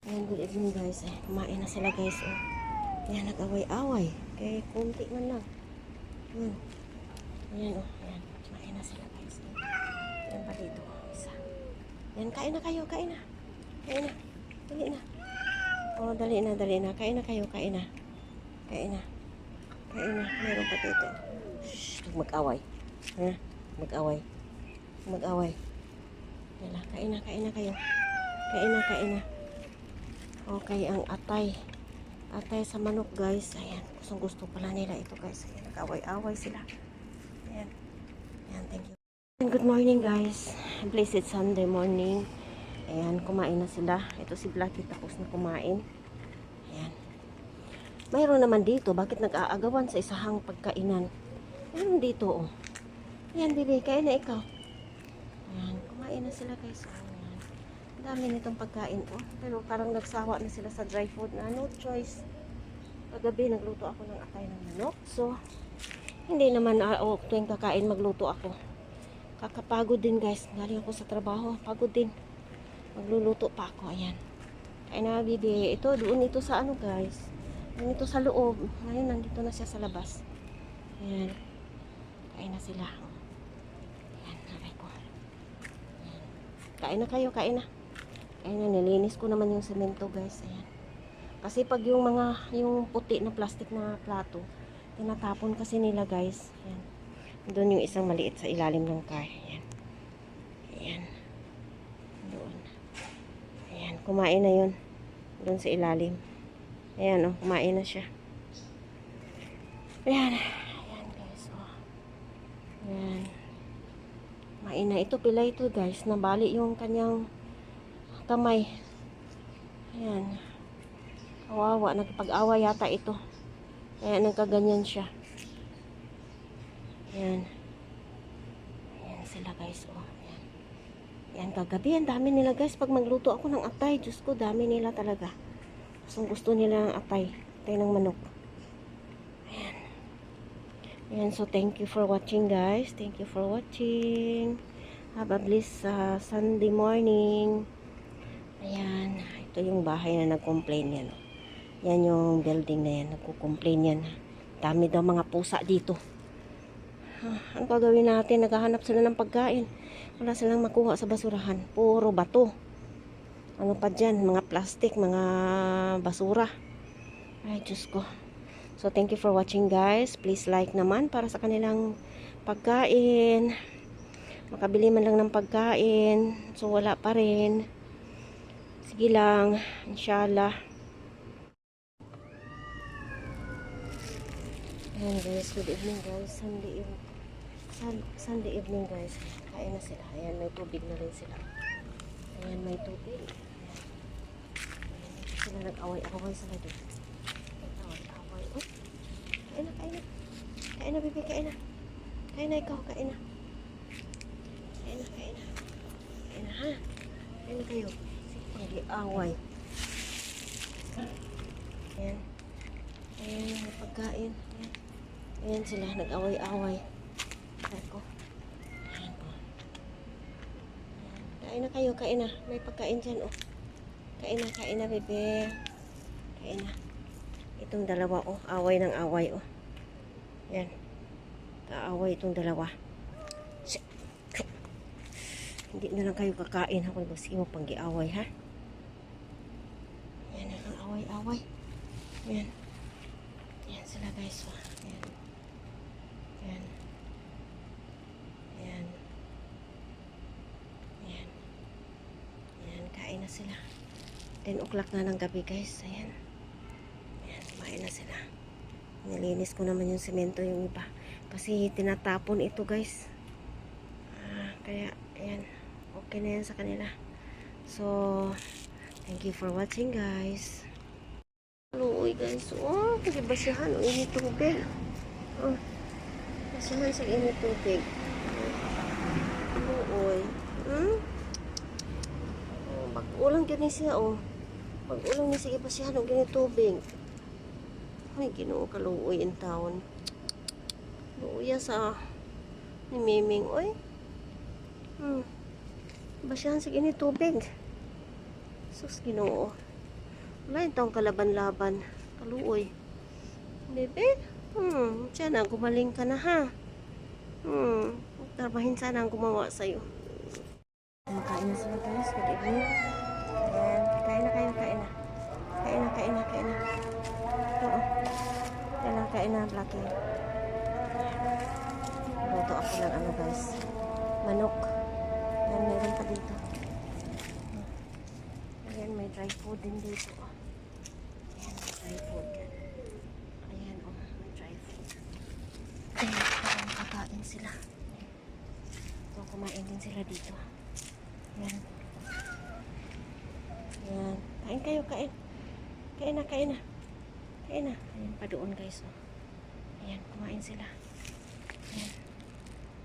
Ayan, good evening guys. Kumain na sila guys. Ayan, nag-away-away. Kaya kunti man lang. Ayan. Ayan Ayan. Kumain na sila guys. Ayan pa dito. Isa. Ayan, kain na kayo. Kain na. Kain na. Dali na. Dali na, dali na. Kain na kayo. Kain na. Kain na. Kain na. Meron pa dito. Shhh. Mag-away. Ha? Mag-away. Mag-away. Yala, kain na kayo. Kain na, kain na. Okay, ang atay. Atay sa manok, guys. Ayan. Gusto pala nila ito, guys. Ayan, nag-away-away sila. Ayan. Ayan, thank you. And good morning, guys. Blessed Sunday morning. Ayan, kumain na sila. Ito si Blackie tapos na kumain. Ayan. Mayroon naman dito. Bakit nag-aagawan sa isahang pagkainan? Mayroon dito, oh. Ayan, bibi. Kain na ikaw. Ayan, kumain na sila, guys. Dami nitong pagkain pero parang nagsawa na sila sa dry food na no choice. Kagabi nagluto ako ng atay ng manok, so hindi naman tuwing kakain magluto ako. Kakapagod din guys, galing ako sa trabaho, pagod din, magluluto pa ako. Ayan, kain na bibi. Ito doon, ito sa ano guys, ito sa loob. Ngayon nandito na siya sa labas. Ayan, kain na sila. Ayan, nabay ko. Ayan. Kain na kayo, kain na. Ayan, nilinis ko naman yung semento guys. Ayan. Kasi pag yung puti na plastic na plato, tinatapon kasi nila guys. Ayan. Doon yung isang maliit sa ilalim ng car. Ayan. Ayan. Doon. Ayan, kumain na yun. Doon sa ilalim. Ayan, kumain na siya. Ayan. Ayan guys, Ayan. Kumain na. Ito pila ito guys. Nabali yung kanyang kamay. Ayan. Kawawa. Nagpag-awa yata ito. Kaya nagkaganyan siya. Ayan. Ayan sila guys. Ayan. Ayan, kagabi. Ang dami nila guys. Pag magluto ako ng atay. Diyos ko, dami nila talaga. Gusto nila ng atay. Atay ng manok. Ayan. Ayan. So, thank you for watching guys. Thank you for watching. Have a blessed Sunday morning. Ayan, ito yung bahay na nag-complain yan. Yan yung building na yan, nagko-complain yan. Dami daw mga pusa dito. Ano gagawin natin? Naghahanap sila ng pagkain. Wala silang makuha sa basurahan. Puro bato. Ano pa dyan? Mga plastic, mga basura. Ay, Diyos ko. So, thank you for watching guys. Please like naman para sa kanilang pagkain. Makabili man lang ng pagkain. So, wala pa rin. Sige lang, inshallah. Ayan guys, good evening guys. Sunday evening guys. Kain na sila. Ayan, may tubig na rin sila. Ayan, may tubig. Ayan, sila nag-away-away sila doon. Nag-away-away. Oh, kain na, kain na. Kain na, bibi, kain na. Kain na ikaw, kain na. Kain na, kain na. Kain na, ha? Kain na kayo. Nag-away. Ayan. Ayan yung pagkain. Ayan. Ayan sila. Nag-away-away. Ako. Ayan po. Kain na kayo. Kain na. May pagkain dyan. Oh. Kain na bebe. Kain na. Itong dalawa. Oh. Away ng away. Oh. Ayan. Kaaway itong dalawa. Hindi na lang kayo kakain. Ako gusto mo pang-giaway ha. Ayan ang away-away. Ayan. Ayan sila guys. Ayan. Ayan. Ayan. Ayan. Ayan. Kain na sila. 10 o'clock na ng gabi guys. Ayan. Ayan. Kumain na sila. Nilinis ko naman yung semento yung iba. Kasi tinatapon ito guys. Kaya ayan. Okay na yan sa kanila. So, thank you for watching guys. Luoy guys. Oh, kasi basihan. O, init tubig. Oh, basihan sa init tubig. Luoy. Oh, mag-ulang ganyan siya. Oh, mag-ulang niya. Sige, basihan. O, ganyan tubig. Ay, ginoo ka luoy in town. Luoy sa ni Miming. Oy. Basihan sa init tubig. Sus, ginoo. Wala itong kalaban-laban. Kaluoy. Bebe? Siya na, gumaling ka na ha. Trabahin sana ang gumawa sa'yo. Makain na sila guys. Good evening. Ayan. Kain na kayo, kain na. Kain na, kain na, kain na. Oo. Kain na, Blackie. Luto ako ng ano guys. Manok. Ayan, meron pa dito. Ayan, may dry food din dito. Ayan, may dry food. Ayan, may dry food. Ayan, parang kakain sila. So, kumain din sila dito. Ayan. Ayan. Kain kayo, kain. Kain na, kain na. Kain na. Ayan, pa doon guys. Ayan, kumain sila. Ayan.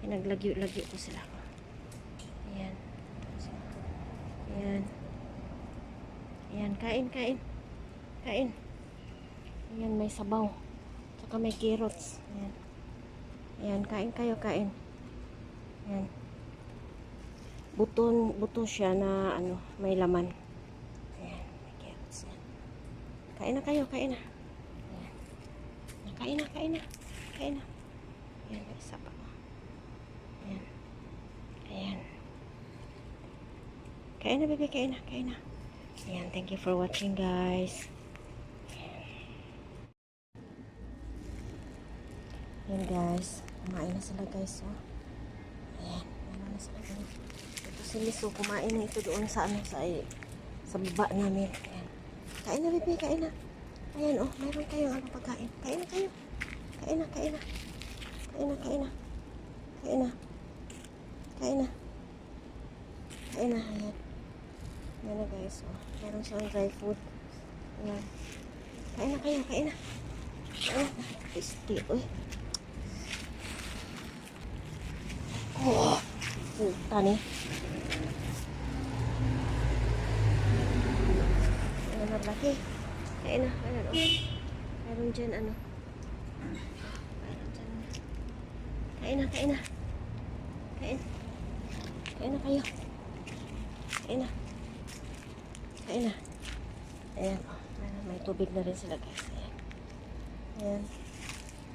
Pinaglagyo-lagyo ko sila. Ayan. Ayan. Ayan, kain, kain. Kain. Ayan, may sabaw. Saka may carrots. Ayan. Ayan, kain kayo, kain. Ayan. Buto siya na ano, may laman. Ayan, may carrots. Ayan. Kain na kayo, kain na. Ayan. Kain na, kain na. Kain na. Ayan, may isa pa. Ayan. Ayan. Kain na, bebe, kain na, kain na. Ayan, thank you for watching, guys. Ayan, guys. Kumain na sila, guys. Oh. Ayan, kumain na sila, guys. Ito si Miso, kumain na ito doon sa ano, sa baba namin. Ayan. Kain na, bebe, kain na. Ayan, oh, mayroon kayong ano pagkain. Kain na kayo. Kain na, kain na. Kain na, kain na. Kain na. Kain na. Kain na, ayan. Ayan na guys, oh. Meron siyang dry food. Ayan. Kain na kayo, kain na. Kain na. Tasty, uy. Oh, puta ni. Ayan na, laki. Kain na, ayan, oh. Meron dyan, ano. Meron dyan. Kain na, kain na. Kain. Kain na kayo. Kain na. Kain na. Ayan, oh. May tubig na rin sila, guys. Ayan. Ayan.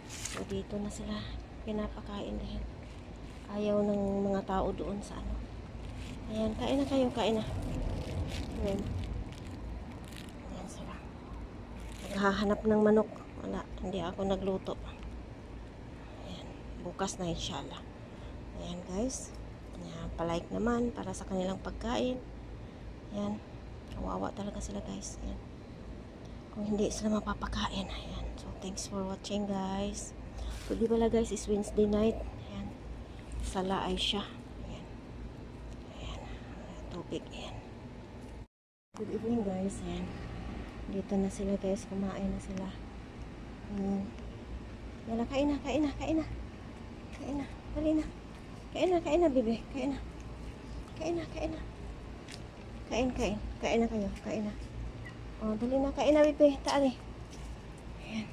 So, dito na sila pinapakain dahil ayaw ng mga tao doon sa ano. Ayan, kain na kayo, kain na. Ayan. Ayan sila. Naghahanap ng manok. Wala, hindi ako nagluto. Ayan, bukas na inshallah. Ayan, guys. Ayan, palike naman para sa kanilang pagkain. Ayan. Kawawa talaga sila, guys. Ayan. Kung hindi sila mapapakain. Ayan. So, thanks for watching, guys. So, di pala, guys, is Wednesday night. Ayan. Sala ay siya. Ayan. Ayan. Tubig. Ayan. Good evening, guys. Ayan. Dito na sila, guys. Kumain na sila. Ayan. Yala, kain na, kain na, kain na. Kain na. Dali na. Kain na, bebe. Kain na. Kain na, kain na. Kain, kain. Kain na kayo. Kain na. O, dali na. Kain na, bebe. Taali. Ayan.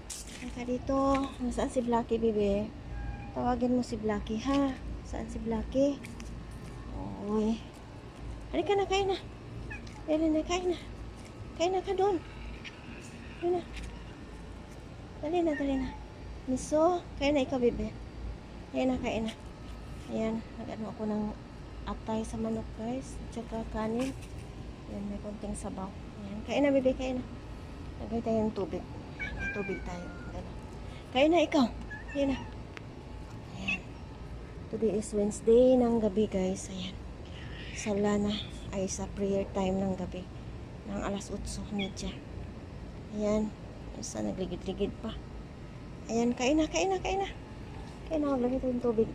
Kain ka dito. Nasaan si Blackie, bebe? Tawagin mo si Blackie, ha? Saan si Blackie? Oy. Halika na, kain na. Dali na, kain na. Kain na ka doon. Dali na. Dali na, dali na. Miso, kain na ikaw, bebe. Kain na, kain na. Ayan, nag-ano ako ng atay sa manok, guys. Tsaka kanin. Ayan, may konting sabaw. Ayan, kain na, bebe, kain na. Lagay tayo ng tubig. May tubig tayo. Ayan. Kain na ikaw. Kain na. Ayan. Today is Wednesday ng gabi, guys. Ayan. Sala na ay sa prayer time ng gabi. Ng alas 8:30. Ayan. Isa nagligid-ligid pa. Ayan, kain na, kain na, kain na. Kain na, maglagay tayo ng tubig.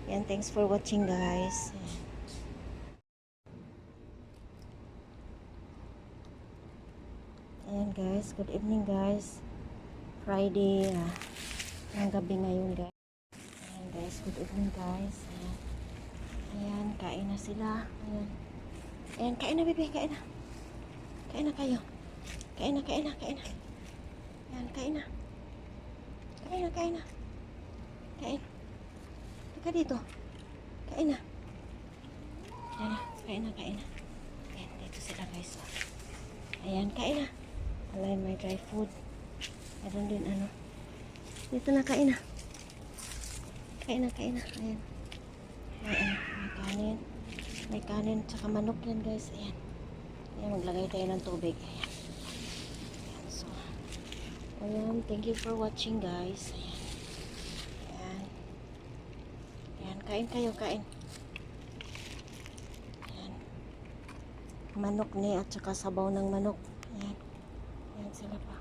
Ayan, thanks for watching, guys. Ayan, guys. Good evening, guys. Friday ng gabi ngayon, guys. Ayan, guys. Good evening, guys. Ayan. Ayan, kain na sila. Ayan. Ayan, kain na, bebe. Kain na. Kain na kayo. Kain na, kain na, kain na. Ayan, kain na. Kain na, kain na. Kain. Teka dito. Kain na. Ayan na, kain na, kain na. Ayan, dito sila, guys. Ayan, kain na. Alain, may dry food. Meron din ano. Dito na, kain na. Kain na, kain na. Ayan. May ano, may kanin. May kanin, tsaka manok yan guys. Ayan. Ayan, maglagay tayo ng tubig. Ayan. Ayan, so. Ayan, thank you for watching guys. Ayan. Ayan. Ayan, kain kayo, kain. Ayan. Manok ni at saka sabaw ng manok. Ayan. Ayan sila pa.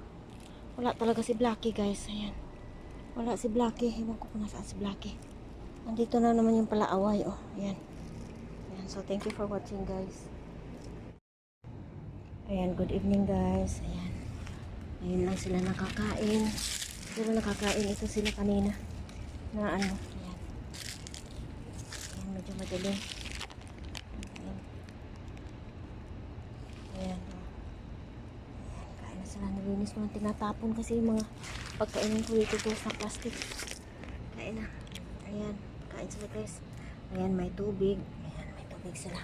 Wala talaga si Blackie guys. Ayan. Wala si Blackie. Ewan ko kung nasaan si Blackie. Nandito na naman yung palaaway. Oh, ayan. Ayan. So, thank you for watching guys. Ayan, good evening guys. Ayan. Ngayon lang sila nakakain. Pero nakakain ito sila kanina. Na ano. Ayan. Ayan, medyo madilim. Ayan. Ayan. Ayan, kain na sila. Nalinis ko. Tinatapon kasi yung mga pagkainin ko dito sa plastic. Kain na. Ayan. Kain sila guys. Ayan, may tubig. Ayan, may tubig sila.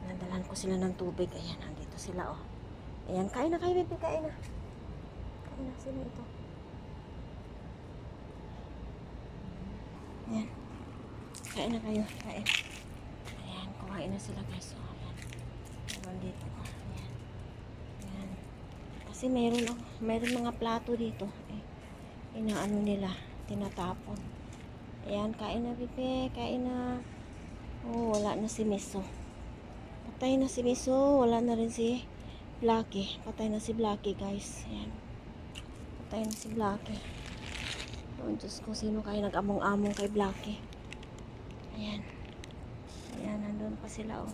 Nadalan ko sila ng tubig. Ayan, nandito sila oh. Ayan, kain na kayo baby. Kain na. Kain na sila ito. Ayan. Kain na kayo. Kain. Ayan, kumain na sila guys. Oh, ayan. Ayan dito. Ayan. Ayan. Kasi meron mga plato dito. Eh, inaano nila. Tinatapon. Ayan, kain na Pipe. Kain na. Oh, wala na si Miso. Patay na si Miso. Wala na rin si Blackie. Patay na si Blackie guys. Ayan. Patay na si Blackie. Oh, Diyos ko, sino kayo nag-among-among kay Blackie? Ayan. Ayan, nandun pa sila oh.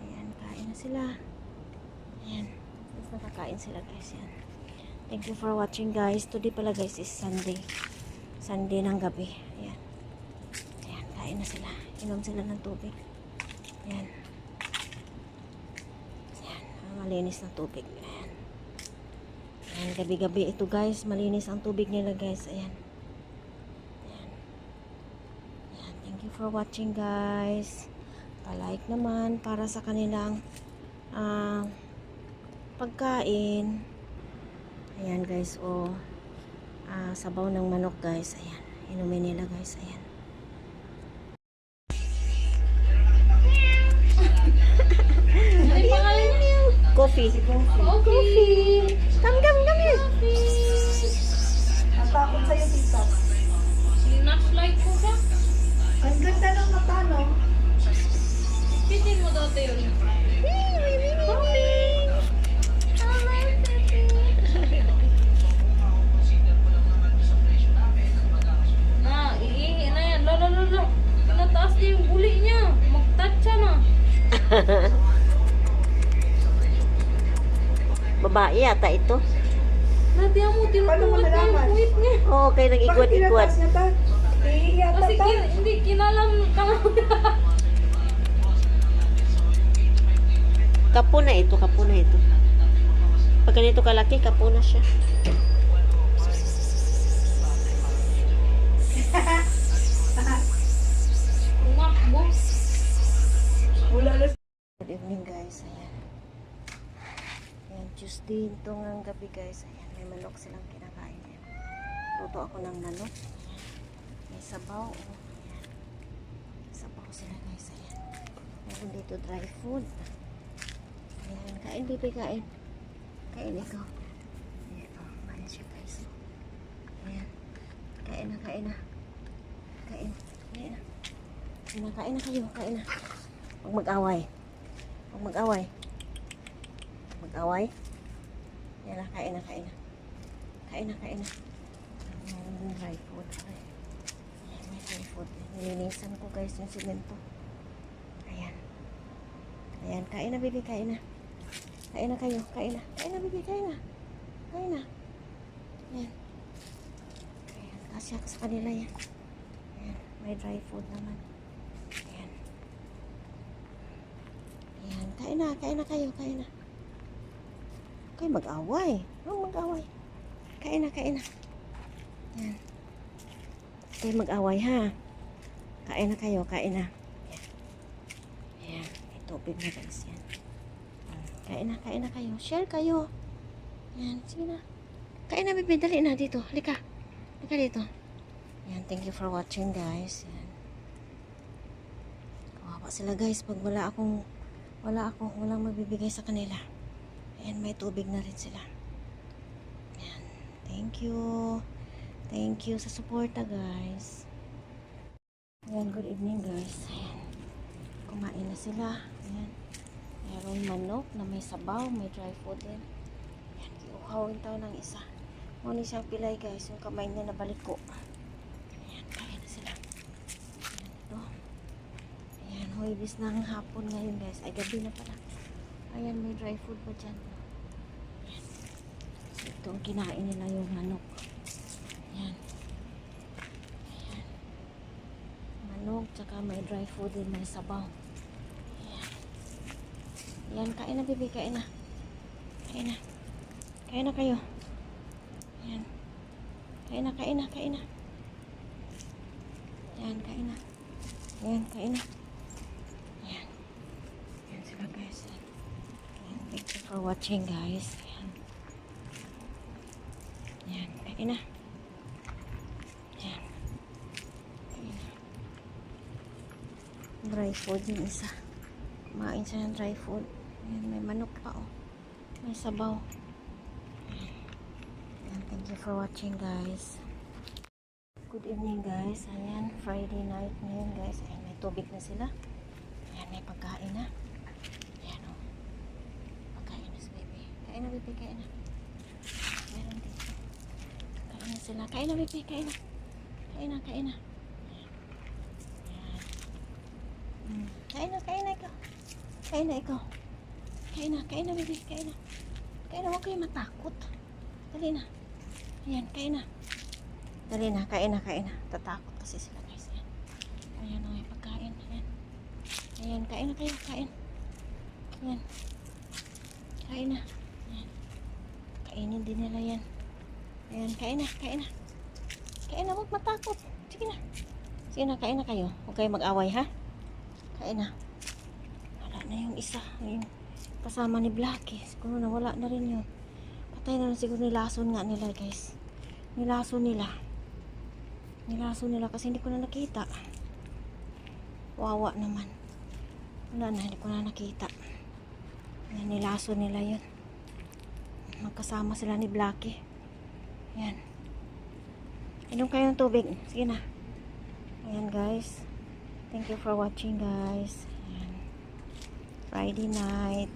Ayan, kain na sila. Ayan. Tapos nakakain sila guys. Ayan. Thank you for watching guys. Today pala guys is Sunday. Sunday ng gabi. Ayan. Ayan, kain na sila. Inom sila ng tubig. Ayan. Ayan, malinis na tubig. Ayan. Ayan, gabi-gabi ito guys. Malinis ang tubig nila guys. Ayan. Ayan. Ayan, thank you for watching guys. Pa-like naman para sa kanilang pagkain. Ayan guys, oh. Sabaw ng manok guys. Ayan. Inumin nila guys. Ayan. Ano yung pangalan niyo? Coffee. Coffee. Come here. Natakot sa'yo, tita. Sinashlight ko ka? Ang ganda ng mata, no? Pitin mo dati yun. Iihi na yan. Lala. Nataas niya yung buli niya. Magtatsa na. Babae yata ito. Nadia mo, Paano mo tinutuwad na yung nalaman? puwit niya. Oo, kaya Bakit nag-igwad-igwad. tinatas niya ta? Yata Kasi ta? hindi kinalam ka. Kapo na ito, kapo na ito. Pag ganito kalaki, kapo na siya. Umakbo. Wala na. Good evening guys. Ayan. Ayan, Tuesday ito ng gabi guys. Ayan, may manok silang kinakain. Ayan. Luto ako ng manok. Ayan. May sabaw. Oh. Ayan. May sabaw sila guys. Ayan. Meron dito dry food. Ayan, kain baby, kain. Kain ikaw. Ayan, oh, kain siya guys. Ayan. Kain na, kain na. Kain. Kain na. Kain na kayo, kain na. Huwag mag-away. Huwag mag-away. Mag-away. Yan na, kain na, kain na. Kain na, kain na. Meron din dry food. Ayan, may dry food. Nilinisan ko guys yung simento. Ayan. Ayan, kain na baby, kain na. Kain na kayo, kain na. Kain na baby, kain na. Kain na. Ayan. Ayan, kasya ka sa kanila yan. Ayan, may dry food naman. Ayan. Ayan, kain na kayo, kain na. Kayo mag-away. Huwag mag-away. Kain na. Ayan. Kayo mag-away ha. Kain na kayo, kain na. Ayan. Ayan, may tubig na guys yan. Kain na kayo. Share kayo. Yan, sige na. Kain na, baby. Dali na dito. Halika. Halika dito. Yan, thank you for watching, guys. Yan. Kawawa sila, guys. Pag walang magbibigay sa kanila. Ayan, may tubig na rin sila. Yan. Thank you. Thank you sa suporta, guys. Ayan, good evening, guys. Ayan. Kumain na sila. Ayan. Mayroong manok na may sabaw, may dry food din. Ayan, kiuhawin tayo ng isa. Muna siyang pilay, guys. Yung kamay niya nabalik ko. Ayan, kain na sila. Ayan, ito. Ayan, huwibis ng hapon ngayon, guys. Ay, gabi na pala. Ayan, may dry food pa dyan. Ayan. So, ito ang kinain nila yung manok. Ayan. Ayan. Manok, tsaka may dry food din, may sabaw. Ayan, kain na, baby, kain na. Kain na. Kain na kayo. Ayan. Kain na. Ayan, kain na. Ayan, kain na. Ayan. Ayan sila, guys. Ayan, thank you for watching, guys. Ayan. Ayan, kain na. Ayan. Kain na. Dry food yung isa. Kumain siya ng dry food. Ayan, may manok pa, oh. May sabaw. Ayan, thank you for watching, guys. Good evening, guys. Ayan, Friday night ngayon, guys. Ayan, may tubig na sila. Ayan, may pagkain na. Ayan, oh. Pagkain na si baby. Kain na, baby, kain na. Meron dito. Kain na sila. Kain na, baby, kain na. Kain na. Ayan. Kain na ikaw. Kain na ikaw. Kain na, baby. Kain na, huwag kayo matakot. Dali na. Ayan, kain na. Dali na, kain na. Tatakot kasi sila, guys. Ayan, may pagkain. Ayan, kain na kayo, kain. Ayan. Kain na. Ayan. Kainin din nila yan. Ayan, kain na. Kain na, huwag matakot. Sige na, kain na kayo. Huwag kayo mag-away, ha? Kain na. Wala na yung isa. Yung kasama ni Blackie. Siguro na wala na rin yun. Patay na siguro nilason nga nila, guys. Nilason nila kasi hindi ko na nakita. Wawa naman. Wala na, hindi ko na nakita. Nilason nila yun. Magkasama sila ni Blackie. Yan. Inom kayo ng tubig. Sige na. Ayan, guys. Thank you for watching, guys. Ayan. Friday night.